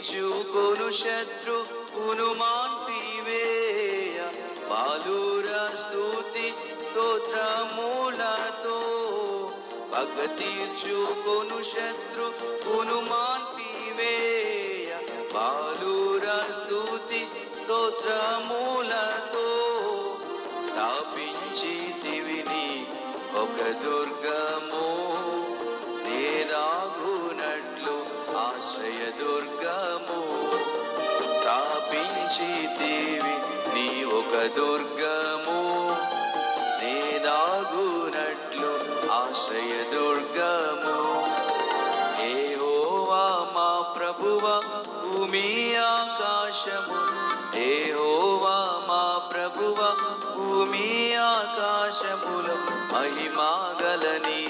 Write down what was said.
తీర్చుకొను శత్రువును మాన్పివేయ బాలుర స్తుతి స్తోత్రములతో పగ తీర్చుకొను శత్రువును మాన్పివేయ బాలుర స్తుతి స్తోత్రములతో స్థాపించితివి నీ ఒక దుర్గము నేదాగునట్లు ఆశ్రయ దుర్గము స్థాపించితివి నీ ఒక దుర్గము నేదాగునట్లు ఆశ్రయ దుర్గము యెహోవా మా ప్రభువా భూమి ఆకాశము యెహోవా మా ప్రభువా భూమి ఆకాశములో మహిమగల నీ